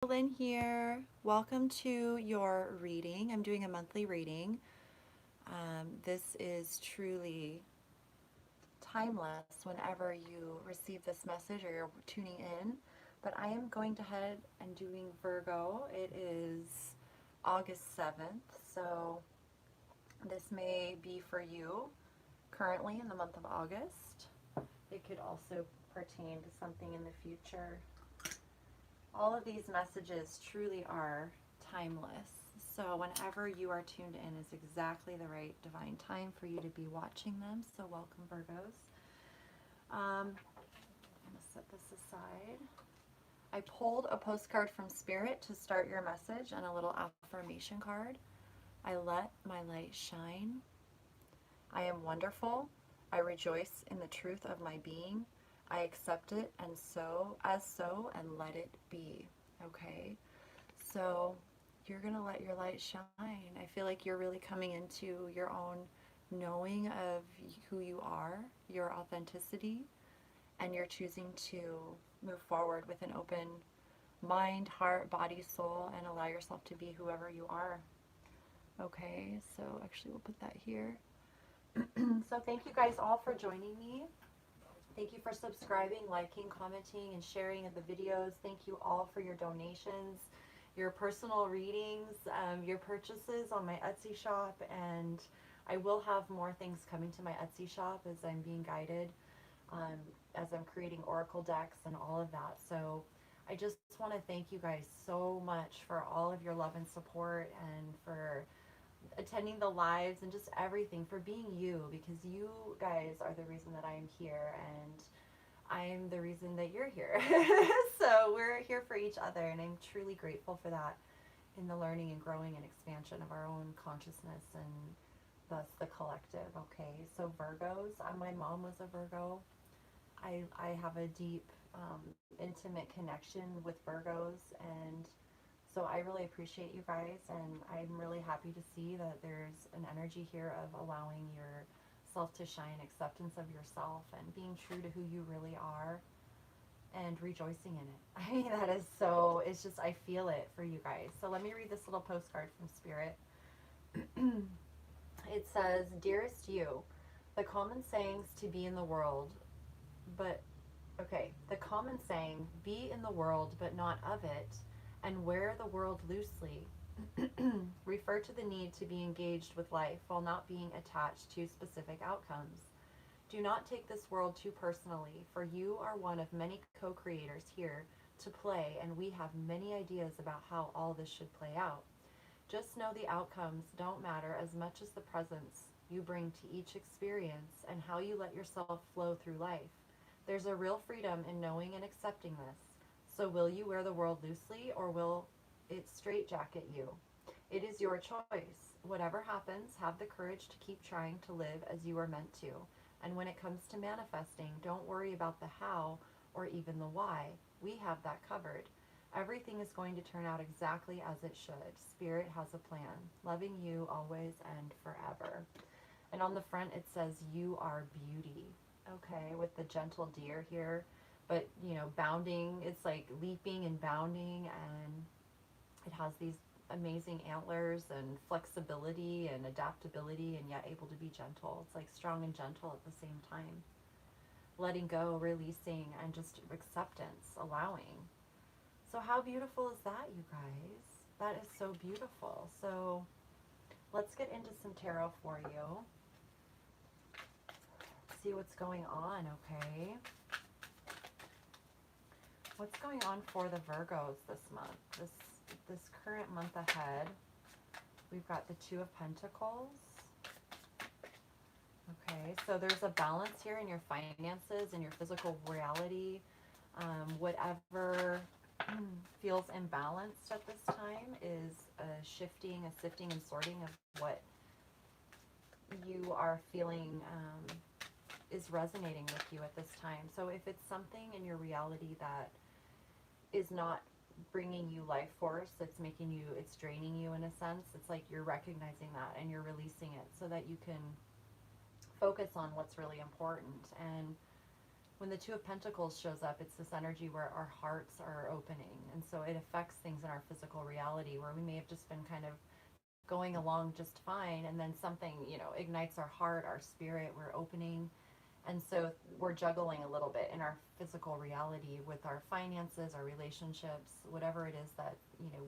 Lynn here. Welcome to your reading. I'm doing a monthly reading. This is truly timeless whenever you receive this message or you're tuning in. But I am going to head and doing Virgo. It is August 7th, so this may be for you currently in the month of August. It could also pertain to something in the future. All of these messages truly are timeless. So whenever you are tuned in is exactly the right divine time for you to be watching them. So welcome, Virgos. I'm going to set this aside. I pulled a postcard from Spirit to start your message and a little affirmation card. I let my light shine. I am wonderful. I rejoice in the truth of my being. I accept it and so and let it be. Okay? So you're going to let your light shine. I feel like you're really coming into your own knowing of who you are, your authenticity, and you're choosing to move forward with an open mind, heart, body, soul, and allow yourself to be whoever you are. Okay, so actually we'll put that here. So thank you guys all for joining me. Thank you for subscribing, liking, commenting, and sharing of the videos. Thank you all for your donations, your personal readings, your purchases on my Etsy shop, and I will have more things coming to my Etsy shop as I'm being guided, as I'm creating oracle decks and all of that. So I just want to thank you guys so much for all of your love and support and for attending the lives and just everything, for being you, because you guys are the reason that I'm here and I'm the reason that you're here. So we're here for each other, and I'm truly grateful for that in the learning and growing and expansion of our own consciousness and thus the collective. Okay, so Virgos, my mom was a Virgo. I have a deep, intimate connection with Virgos, and so I really appreciate you guys, and I'm really happy to see that there's an energy here of allowing yourself to shine, acceptance of yourself, and being true to who you really are, and rejoicing in it. I mean, that is so, it's just, I feel it for you guys. So let me read this little postcard from Spirit. It says, "Dearest you, the common sayings to be in the world, but the common saying, be in the world but not of it, and wear the world loosely, refer to the need to be engaged with life while not being attached to specific outcomes. Do not take this world too personally, for you are one of many co-creators here to play, and we have many ideas about how all this should play out. Just know the outcomes don't matter as much as the presence you bring to each experience and how you let yourself flow through life. There's a real freedom in knowing and accepting this. So will you wear the world loosely, or will it straitjacket you? It is your choice. Whatever happens, have the courage to keep trying to live as you are meant to. And when it comes to manifesting, don't worry about the how or even the why. We have that covered. Everything is going to turn out exactly as it should. Spirit has a plan. Loving you always and forever." And on the front it says, "You are beauty." Okay, with the gentle deer here, but bounding, it's like leaping and bounding, and it has these amazing antlers and flexibility and adaptability, and yet able to be gentle. It's like strong and gentle at the same time. Letting go, releasing, and just acceptance, allowing. So how beautiful is that, you guys? That is so beautiful. So let's get into some tarot for you. See what's going on, okay? What's going on for the Virgos this month? This current month ahead. We've got the Two of Pentacles. Okay, so there's a balance here in your finances and your physical reality. Whatever feels imbalanced at this time is a shifting, a sifting and sorting of what you are feeling is resonating with you at this time. So if it's something in your reality that is not bringing you life force, it's draining you in a sense, it's like you're recognizing that and you're releasing it so that you can focus on what's really important. And when the Two of Pentacles shows up, it's this energy where our hearts are opening. And so it affects things in our physical reality where we may have just been kind of going along just fine, and then something, ignites our heart, our spirit, we're opening. And so we're juggling a little bit in our physical reality with our finances, our relationships, whatever it is that,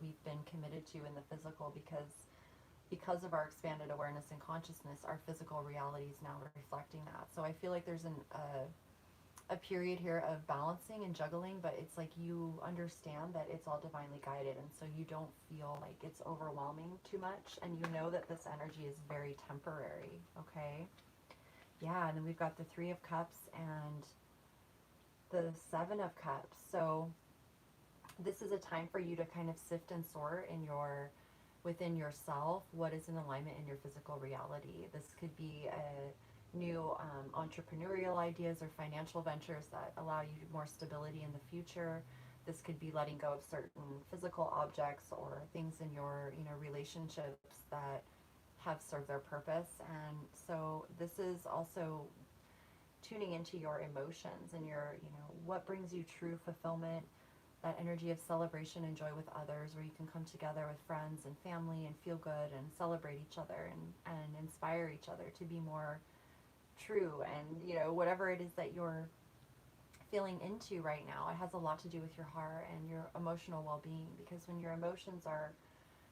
we've been committed to in the physical, because of our expanded awareness and consciousness, our physical reality is now reflecting that. So I feel like there's a period here of balancing and juggling, but it's like you understand that it's all divinely guided, and so you don't feel like it's overwhelming too much, and you know that this energy is very temporary, okay? Yeah, and then we've got the Three of Cups and the Seven of Cups. So this is a time for you to kind of sift and sort within yourself what is in alignment in your physical reality. This could be a new entrepreneurial ideas or financial ventures that allow you more stability in the future. This could be letting go of certain physical objects or things in your relationships that have served their purpose. And so this is also tuning into your emotions and your what brings you true fulfillment, that energy of celebration and joy with others, where you can come together with friends and family and feel good and celebrate each other and inspire each other to be more true. And whatever it is that you're feeling into right now, it has a lot to do with your heart and your emotional well-being, because when your emotions are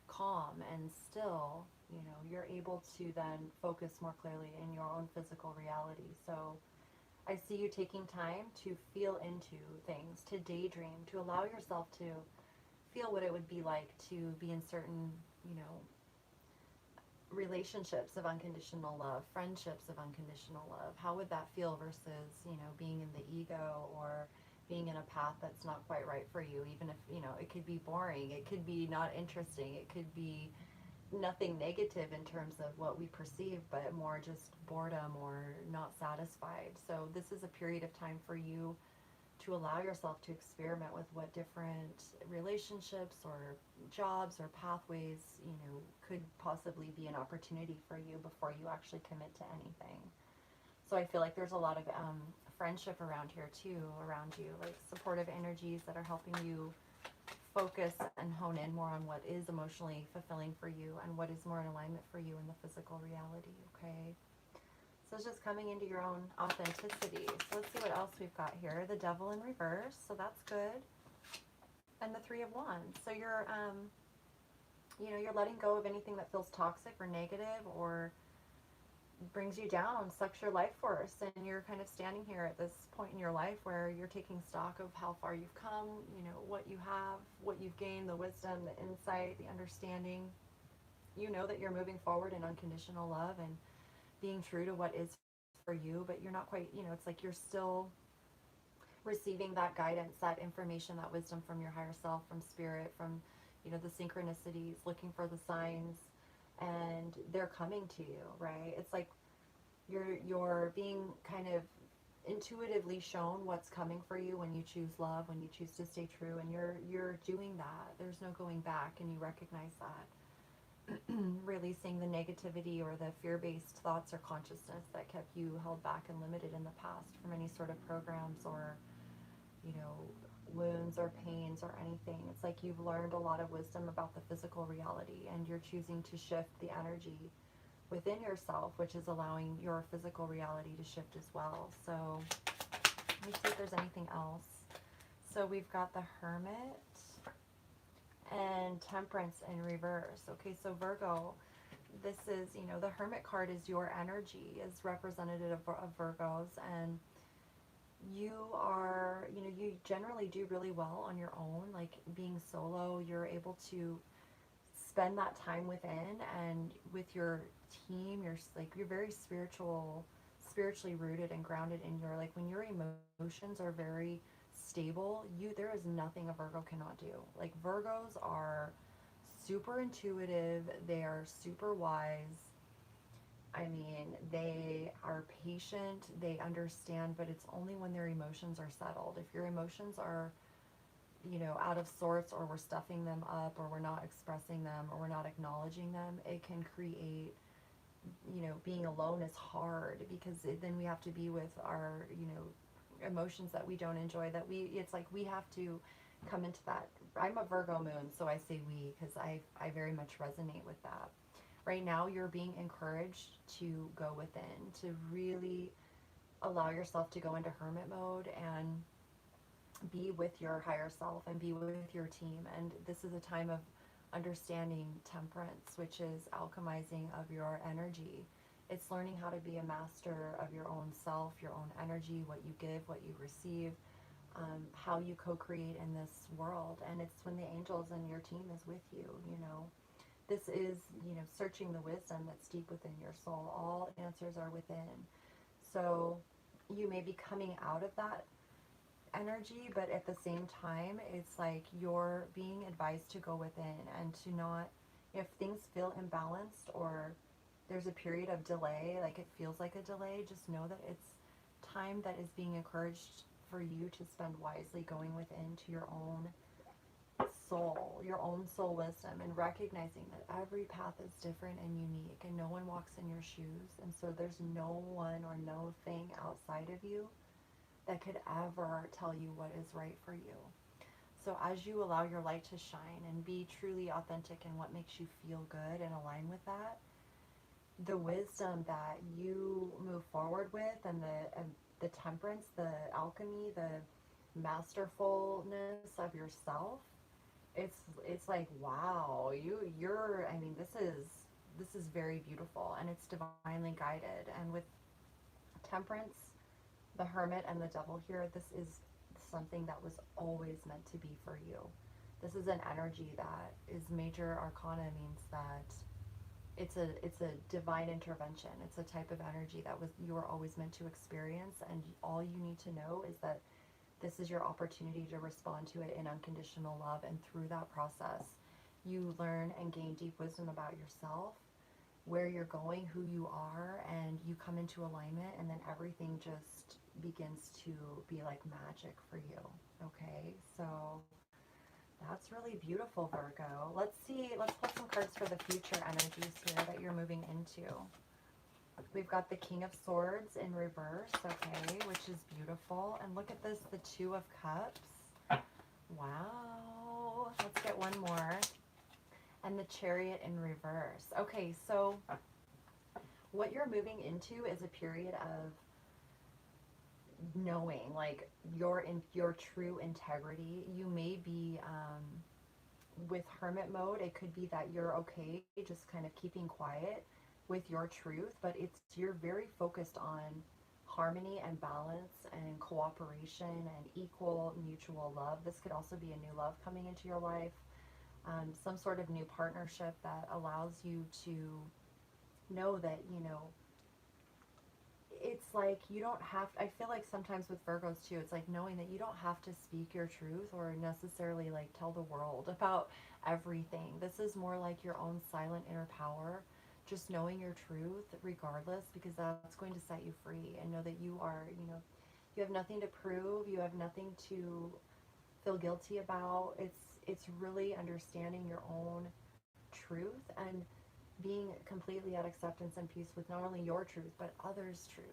calm and still, you're able to then focus more clearly in your own physical reality. So I see you taking time to feel into things, to daydream, to allow yourself to feel what it would be like to be in certain, relationships of unconditional love, friendships of unconditional love. How would that feel versus, being in the ego or being in a path that's not quite right for you, even if, it could be boring, it could be not interesting, it could be nothing negative in terms of what we perceive, but more just boredom or not satisfied. So this is a period of time for you to allow yourself to experiment with what different relationships or jobs or pathways, could possibly be an opportunity for you before you actually commit to anything. So I feel like there's a lot of friendship around here too, around you, like supportive energies that are helping you focus and hone in more on what is emotionally fulfilling for you and what is more in alignment for you in the physical reality, okay? So it's just coming into your own authenticity. So let's see what else we've got here. The Devil in reverse, so that's good. And the Three of Wands. So you're letting go of anything that feels toxic or negative or brings you down, sucks your life force, and you're kind of standing here at this point in your life where you're taking stock of how far you've come, what you have, what you've gained, the wisdom, the insight, the understanding. You know that you're moving forward in unconditional love and being true to what is for you, but you're not quite, it's like you're still receiving that guidance, that information, that wisdom from your higher self, from spirit, from, the synchronicities, looking for the signs, and they're coming to you, right? It's like you're being kind of intuitively shown what's coming for you when you choose love, when you choose to stay true, and you're doing that. There's no going back, and you recognize that. Releasing the negativity or the fear-based thoughts or consciousness that kept you held back and limited in the past from any sort of programs or, wounds or pains or anything. It's like you've learned a lot of wisdom about the physical reality, and you're choosing to shift the energy within yourself, which is allowing your physical reality to shift as well. So let me see if there's anything else. So we've got the Hermit and Temperance in reverse. Okay, so Virgo, this is, the Hermit card is your energy, is representative of Virgos, and you are, you generally do really well on your own, like being solo. You're able to spend that time within and with your team. You're very spiritually rooted and grounded in your, like, when your emotions are very stable, there is nothing a Virgo cannot do. Like, Virgos are super intuitive, they are super wise. I mean, they are patient, they understand, but it's only when their emotions are settled. If your emotions are, out of sorts, or we're stuffing them up, or we're not expressing them, or we're not acknowledging them, it can create, being alone is hard, because then we have to be with our, emotions that we don't enjoy, that it's like we have to come into that. I'm a Virgo moon, so I say we because I very much resonate with that. Right now, you're being encouraged to go within, to really allow yourself to go into hermit mode and be with your higher self and be with your team. And this is a time of understanding temperance, which is alchemizing of your energy. It's learning how to be a master of your own self, your own energy, what you give, what you receive, how you co-create in this world. And it's when the angels and your team is with you, you know. This is, you know, searching the wisdom that's deep within your soul. All answers are within. So you may be coming out of that energy, but at the same time, it's like you're being advised to go within and to not, if things feel imbalanced or there's a period of delay, like it feels like a delay, just know that it's time that is being encouraged for you to spend wisely going within to your own soul wisdom, and recognizing that every path is different and unique and no one walks in your shoes. And so there's no one or no thing outside of you that could ever tell you what is right for you. So as you allow your light to shine and be truly authentic in what makes you feel good and align with that, the wisdom that you move forward with, and the temperance, the alchemy, the masterfulness of yourself, it's like, wow, you're, I mean, this is very beautiful, and it's divinely guided. And with temperance, the hermit and the devil here, this is something that was always meant to be for you. This is an energy that is major arcana, means that it's a divine intervention. It's a type of energy that was you were always meant to experience, and all you need to know is that this is your opportunity to respond to it in unconditional love. And through that process, you learn and gain deep wisdom about yourself, where you're going, who you are, and you come into alignment, and then everything just begins to be like magic for you. Okay, so that's really beautiful, Virgo. Let's pull some cards for the future energies here that you're moving into. We've got the King of Swords in reverse, okay, which is beautiful. And look at this, the Two of Cups. Wow. Let's get one more. And the Chariot in reverse. Okay, so what you're moving into is a period of knowing, like, your true integrity. You may be with hermit mode. It could be that you're okay just kind of keeping quiet with your truth, but you're very focused on harmony and balance and cooperation and equal mutual love. This could also be a new love coming into your life, some sort of new partnership that allows you to know that, you know, it's like you don't have, I feel like sometimes with Virgos too, it's like knowing that you don't have to speak your truth or necessarily like tell the world about everything. This is more like your own silent inner power, just knowing your truth regardless, because that's going to set you free. And know that you are, you know, you have nothing to prove, you have nothing to feel guilty about. It's really understanding your own truth and being completely at acceptance and peace with not only your truth but others' truth.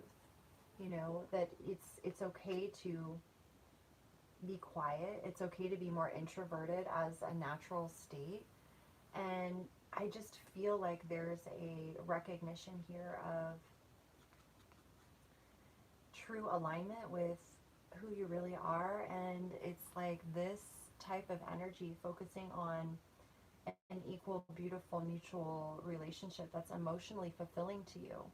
You know, that it's okay to be quiet. It's okay to be more introverted as a natural state. And I just feel like there's a recognition here of true alignment with who you really are. And it's like this type of energy focusing on an equal, beautiful, mutual relationship that's emotionally fulfilling to you.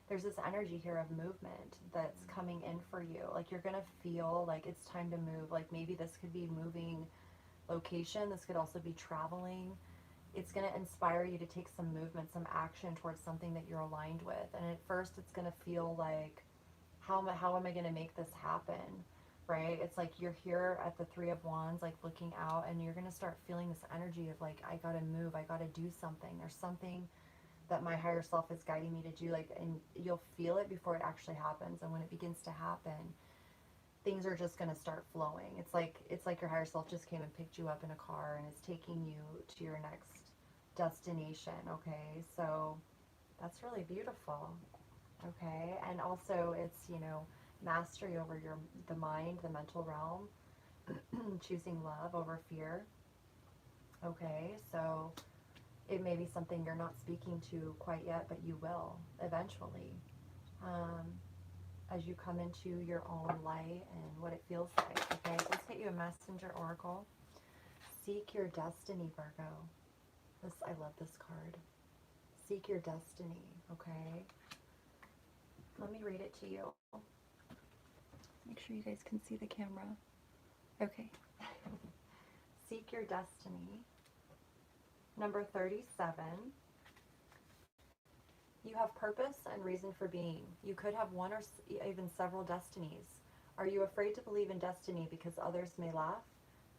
There's this energy here of movement that's coming in for you. Like you're going to feel like it's time to move. Like maybe this could be moving location. This could also be traveling. It's going to inspire you to take some movement, some action towards something that you're aligned with. And at first it's going to feel like, how am I going to make this happen? Right? It's like you're here at the Three of Wands, like looking out, and you're going to start feeling this energy of like, I got to move, I got to do something. There's something that my higher self is guiding me to do, like, and you'll feel it before it actually happens. And when it begins to happen, things are just going to start flowing. It's like your higher self just came and picked you up in a car and is taking you to your next destination. Okay, so that's really beautiful. Okay, and also it's, you know, mastery over the mind, the mental realm, choosing love over fear. Okay, so it may be something you're not speaking to quite yet, but you will eventually, um, as you come into your own light and what it feels like. Okay, so let's get you a messenger oracle. Seek your destiny, Virgo. I love this card. Seek your destiny. Okay, let me read it to you. Make sure you guys can see the camera. Okay. Seek your destiny. Number 37. You have purpose and reason for being. You could have one or even several destinies. Are you afraid to believe in destiny because others may laugh?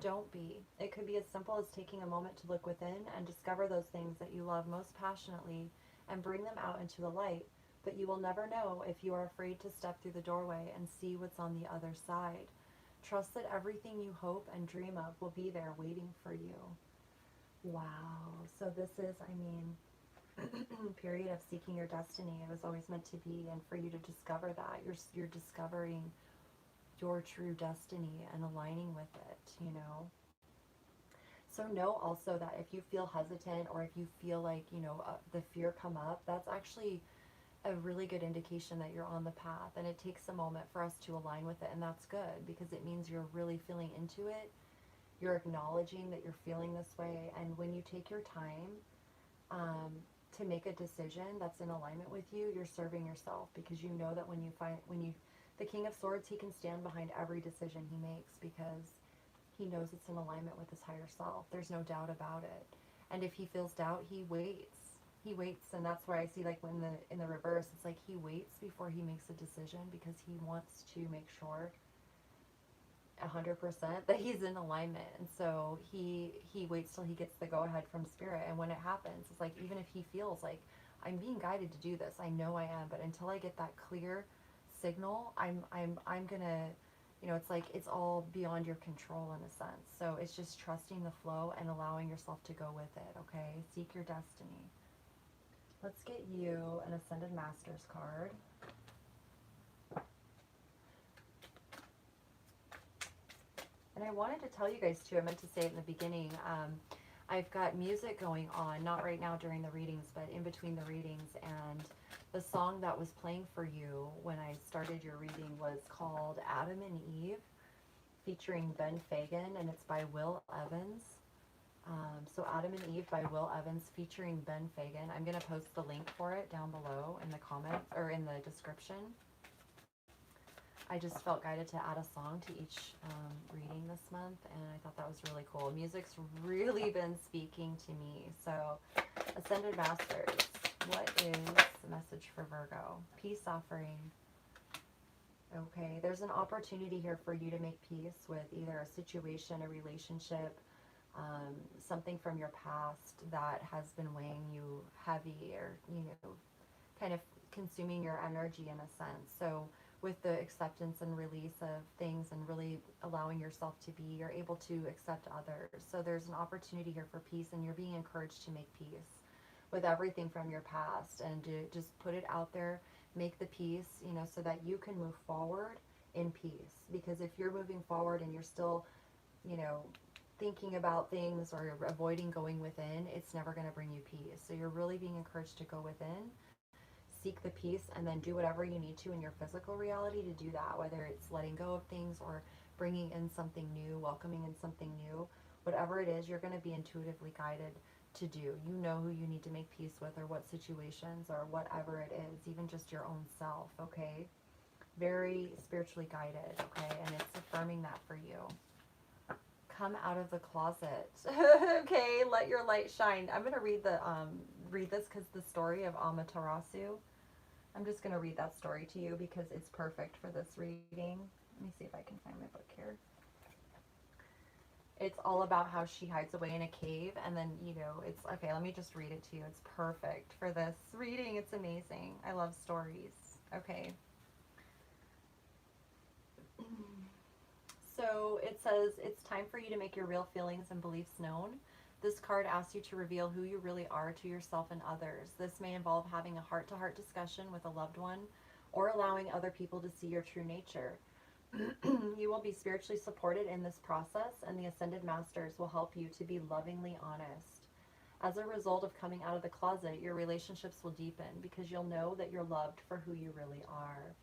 Don't be. It could be as simple as taking a moment to look within and discover those things that you love most passionately and bring them out into the light. But you will never know if you are afraid to step through the doorway and see what's on the other side. Trust that everything you hope and dream of will be there waiting for you. Wow. So this is, period of seeking your destiny. It was always meant to be, and for you to discover that. You're discovering your true destiny and aligning with it. So know also that if you feel hesitant or if you feel like, the fear come up, that's actually a really good indication that you're on the path, and it takes a moment for us to align with it, and that's good because it means you're really feeling into it. You're acknowledging that you're feeling this way, and when you take your time to make a decision that's in alignment with you, you're serving yourself, because you know that the King of Swords, he can stand behind every decision he makes because he knows it's in alignment with his higher self. There's no doubt about it. And if he feels doubt, he waits. He waits, and that's where I see, like, when in the reverse, it's like he waits before he makes a decision because he wants to make sure 100% that he's in alignment. And so he waits till he gets the go ahead from spirit, and when it happens, it's like, even if he feels like, I'm being guided to do this, I know I am, but until I get that clear signal, I'm gonna, it's like it's all beyond your control in a sense. So it's just trusting the flow and allowing yourself to go with it. Okay, seek your destiny. Let's get you an Ascended Masters card. And I wanted to tell you guys too, I meant to say it in the beginning, I've got music going on, not right now during the readings, but in between the readings, and the song that was playing for you when I started your reading was called Adam and Eve, featuring Ben Fagan, and it's by Will Evans. So Adam and Eve by Will Evans featuring Ben Fagan. I'm going to post the link for it down below in the comments or in the description. I just felt guided to add a song to each reading this month, and I thought that was really cool. Music's really been speaking to me. So, Ascended Masters, what is the message for Virgo? Peace offering. Okay, there's an opportunity here for you to make peace with either a situation, a relationship, something from your past that has been weighing you heavy, or, kind of consuming your energy in a sense. So with the acceptance and release of things and really allowing yourself to be, you're able to accept others. So there's an opportunity here for peace, and you're being encouraged to make peace with everything from your past and to just put it out there, make the peace, so that you can move forward in peace. Because if you're moving forward and you're still, thinking about things or avoiding going within, it's never going to bring you peace. So you're really being encouraged to go within, seek the peace, and then do whatever you need to in your physical reality to do that, whether it's letting go of things or bringing in something new, welcoming in something new. Whatever it is, you're going to be intuitively guided to do. You know who you need to make peace with, or what situations, or whatever it is, even just your own self. Okay, very spiritually guided. Okay, and it's affirming that for you. Come out of the closet. Okay, let your light shine. I'm going to read this because the story of Amaterasu, I'm just going to read that story to you because it's perfect for this reading. Let me see if I can find my book here. It's all about how she hides away in a cave, and then, it's, okay, let me just read it to you. It's perfect for this reading. It's amazing. I love stories. Okay. So it says, it's time for you to make your real feelings and beliefs known. This card asks you to reveal who you really are to yourself and others. This may involve having a heart-to-heart discussion with a loved one, or allowing other people to see your true nature. You will be spiritually supported in this process, and the Ascended Masters will help you to be lovingly honest. As a result of coming out of the closet, your relationships will deepen because you'll know that you're loved for who you really are.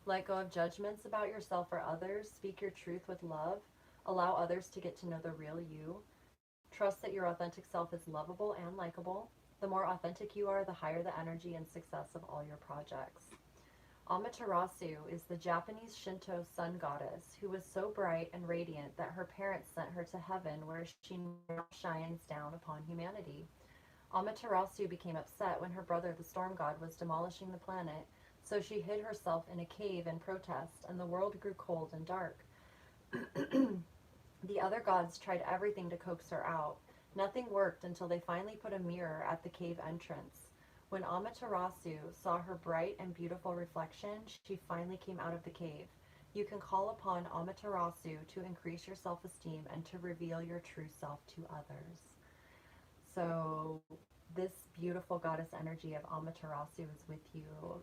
Let go of judgments about yourself or others. Speak your truth with love. Allow others to get to know the real you. Trust that your authentic self is lovable and likable. The more authentic you are, the higher the energy and success of all your projects. Amaterasu is the Japanese Shinto sun goddess who was so bright and radiant that her parents sent her to heaven, where she now shines down upon humanity. Amaterasu became upset when her brother, the storm god, was demolishing the planet, so she hid herself in a cave in protest, and the world grew cold and dark. The other gods tried everything to coax her out. Nothing worked until they finally put a mirror at the cave entrance. When Amaterasu saw her bright and beautiful reflection, she finally came out of the cave. You can call upon Amaterasu to increase your self-esteem and to reveal your true self to others. So this beautiful goddess energy of Amaterasu is with you,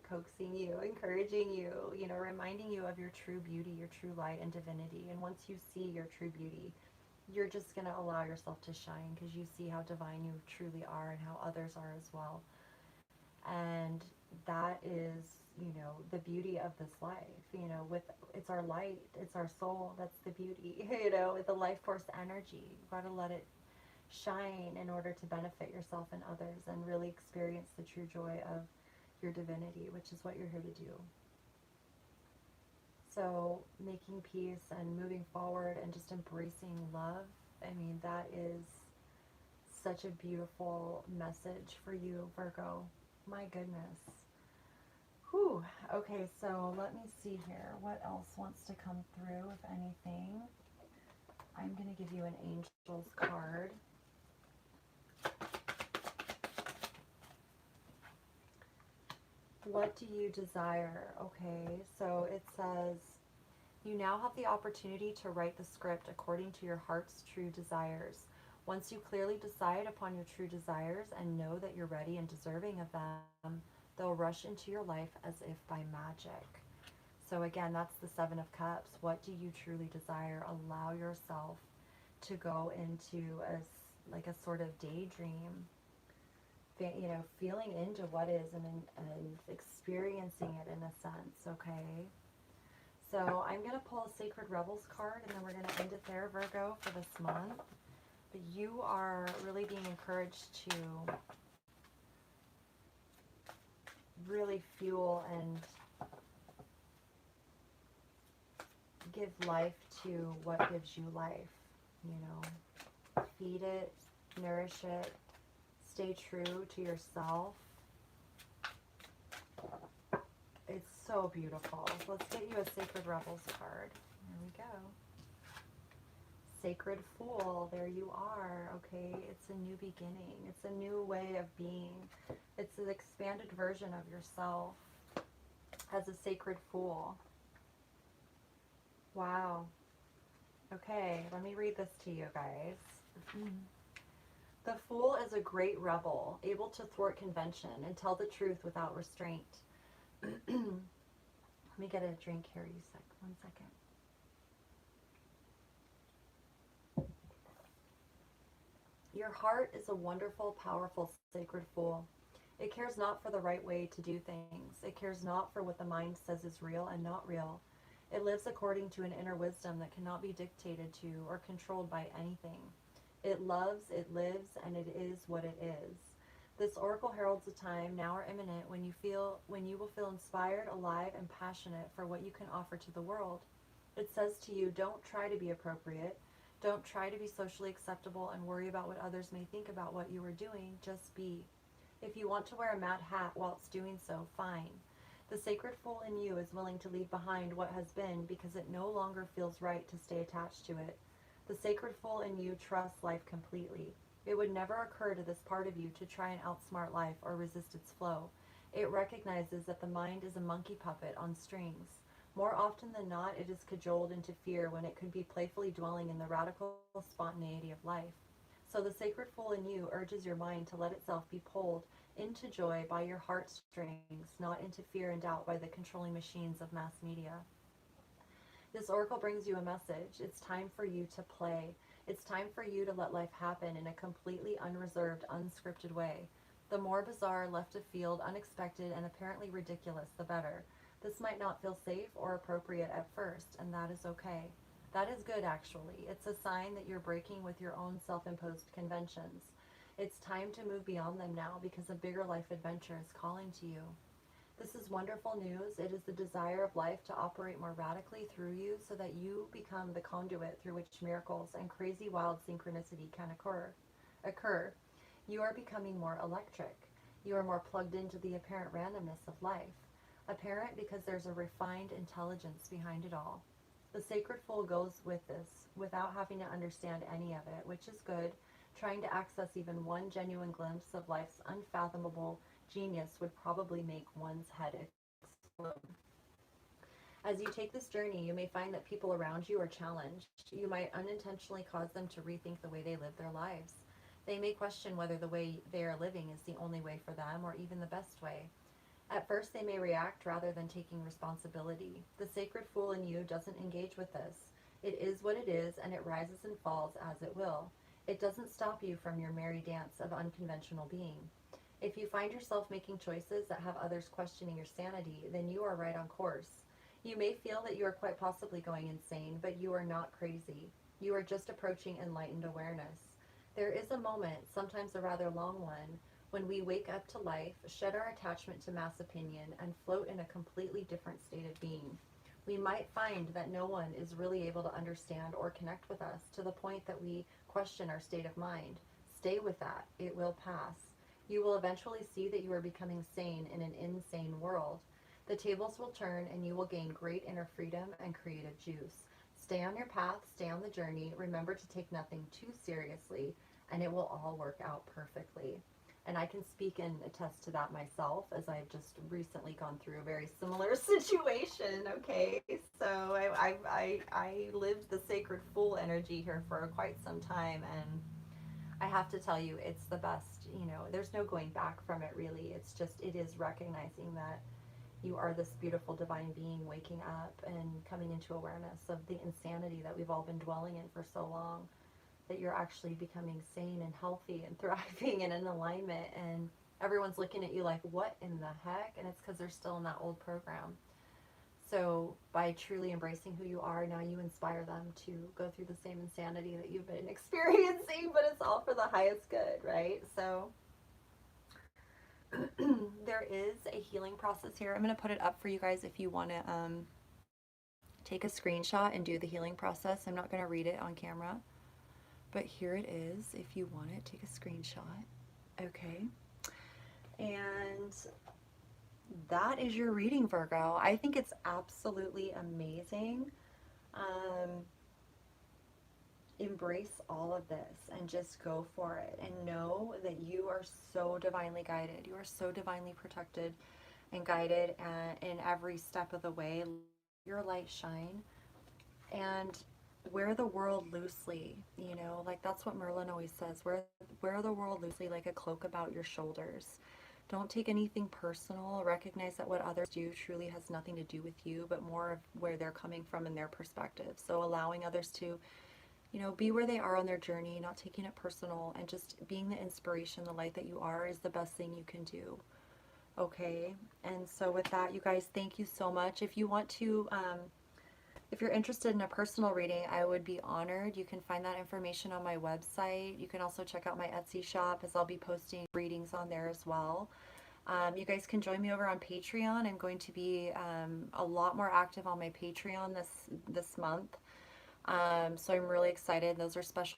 coaxing you, encouraging you, reminding you of your true beauty, your true light and divinity. And once you see your true beauty, you're just going to allow yourself to shine because you see how divine you truly are and how others are as well. And that is, the beauty of this life, with it's our light, it's our soul, that's the beauty, with the life force energy. You've got to let it shine in order to benefit yourself and others and really experience the true joy of your divinity, which is what you're here to do. So making peace and moving forward and just embracing love, that is such a beautiful message for you, Virgo. My goodness. Whew. Okay, so let me see here. What else wants to come through, if anything? I'm going to give you an angel's card. What do you desire? Okay, so it says, you now have the opportunity to write the script according to your heart's true desires. Once you clearly decide upon your true desires and know that you're ready and deserving of them, they'll rush into your life as if by magic. So again, that's the Seven of Cups. What do you truly desire? Allow yourself to go into a sort of daydream, feeling into what is and experiencing it in a sense, okay? So I'm going to pull a Sacred Rebels card, and then we're going to end it there, Virgo, for this month. But you are really being encouraged to really fuel and give life to what gives you life, Feed it, nourish it, stay true to yourself. It's so beautiful. Let's get you a Sacred Rebels card. Here we go. Sacred Fool, there you are, okay? It's a new beginning. It's a new way of being. It's an expanded version of yourself as a Sacred Fool. Wow. Okay, let me read this to you guys. The Fool is a great rebel, able to thwart convention and tell the truth without restraint. Let me get a drink here, one second. Your heart is a wonderful, powerful, sacred fool. It cares not for the right way to do things. It cares not for what the mind says is real and not real. It lives according to an inner wisdom that cannot be dictated to or controlled by anything. It loves, it lives, and it is what it is. This oracle heralds a time, now or imminent, when you will feel inspired, alive, and passionate for what you can offer to the world. It says to you, don't try to be appropriate. Don't try to be socially acceptable and worry about what others may think about what you are doing. Just be. If you want to wear a mad hat whilst doing so, fine. The Sacred Fool in you is willing to leave behind what has been because it no longer feels right to stay attached to it. The Sacred Fool in you trusts life completely. It would never occur to this part of you to try and outsmart life or resist its flow. It recognizes that the mind is a monkey puppet on strings. More often than not, it is cajoled into fear when it could be playfully dwelling in the radical spontaneity of life. So the Sacred Fool in you urges your mind to let itself be pulled into joy by your heartstrings, not into fear and doubt by the controlling machines of mass media. This oracle brings you a message. It's time for you to play. It's time for you to let life happen in a completely unreserved, unscripted way. The more bizarre, left of field, unexpected, and apparently ridiculous, the better. This might not feel safe or appropriate at first, and that is okay. That is good, actually. It's a sign that you're breaking with your own self imposed conventions. It's time to move beyond them now because a bigger life adventure is calling to you. This is wonderful news. It is the desire of life to operate more radically through you so that you become the conduit through which miracles and crazy wild synchronicity can occur. You are becoming more electric. You are more plugged into the apparent randomness of life. Apparent because there's a refined intelligence behind it all. The sacred fool goes with this without having to understand any of it, which is good. Trying to access even one genuine glimpse of life's unfathomable genius would probably make one's head explode. As you take this journey, you may find that people around you are challenged. You might unintentionally cause them to rethink the way they live their lives. They may question whether the way they are living is the only way for them or even the best way. At first, they may react rather than taking responsibility. The sacred fool in you doesn't engage with this. It is what it is, and it rises and falls as it will. It doesn't stop you from your merry dance of unconventional being. If you find yourself making choices that have others questioning your sanity, then you are right on course. You may feel that you are quite possibly going insane, but you are not crazy. You are just approaching enlightened awareness. There is a moment, sometimes a rather long one, when we wake up to life, shed our attachment to mass opinion, and float in a completely different state of being. We might find that no one is really able to understand or connect with us to the point that we question our state of mind. Stay with that. It will pass. You will eventually see that you are becoming sane in an insane world. The tables will turn and you will gain great inner freedom and creative juice. Stay on your path, stay on the journey. Remember to take nothing too seriously, and it will all work out perfectly. And I can speak and attest to that myself, as I've just recently gone through a very similar situation. Okay, so I lived the sacred fool energy here for quite some time, and I have to tell you, it's the best. You know, there's no going back from it, really. It's just, it is recognizing that you are this beautiful divine being waking up and coming into awareness of the insanity that we've all been dwelling in for so long, that you're actually becoming sane and healthy and thriving and in alignment, and everyone's looking at you like, what in the heck? And it's because they're still in that old program. So by truly embracing who you are, now you inspire them to go through the same insanity that you've been experiencing, but it's all for the highest good, right? So there is a healing process here. I'm going to put it up for you guys if you want to take a screenshot and do the healing process. I'm not going to read it on camera, but here it is. If you want it, take a screenshot. Okay. And that is your reading, Virgo. I think it's absolutely amazing. Embrace all of this and just go for it, and know that you are so divinely guided. You are so divinely protected and guided in every step of the way. Let your light shine and wear the world loosely. You know, like that's what Merlin always says. Wear the world loosely like a cloak about your shoulders. Don't take anything personal. Recognize that what others do truly has nothing to do with you, but more of where they're coming from and their perspective. So allowing others to, you know, be where they are on their journey, not taking it personal, and just being the inspiration, the light that you are, is the best thing you can do. Okay. And so with that, you guys, thank you so much. If you want to, if you're interested in a personal reading, I would be honored. You can find that information on my website. You can also check out my Etsy shop, as I'll be posting readings on there as well. You guys can join me over on Patreon. I'm going to be a lot more active on my Patreon this month. So I'm really excited. Those are special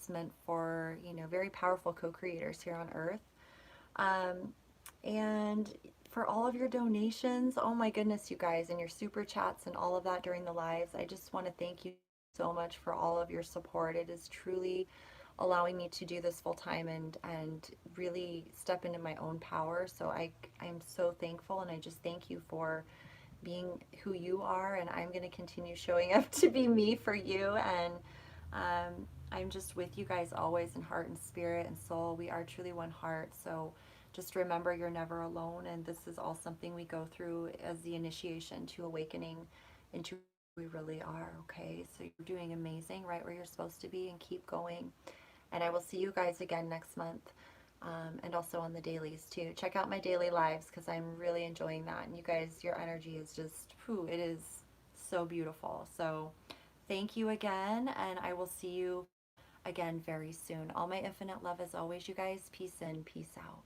meant for, you know, very powerful co-creators here on Earth. And for all of your donations, oh my goodness, you guys, and your super chats and all of that during the lives, I just want to thank you so much for all of your support. It is truly allowing me to do this full time and really step into my own power. So I'm so thankful, and I just thank you for being who you are, and I'm going to continue showing up to be me for you. And I'm just with you guys always in heart and spirit and soul. We are truly one heart. So just remember you're never alone, and this is all something we go through as the initiation to awakening into who we really are. Okay, so you're doing amazing, right where you're supposed to be, and keep going. And I will see you guys again next month, and also on the dailies too. Check out my daily lives because I'm really enjoying that. And you guys, your energy is just, whew, it is so beautiful. So thank you again, and I will see you again very soon. All my infinite love as always, you guys. Peace in, peace out.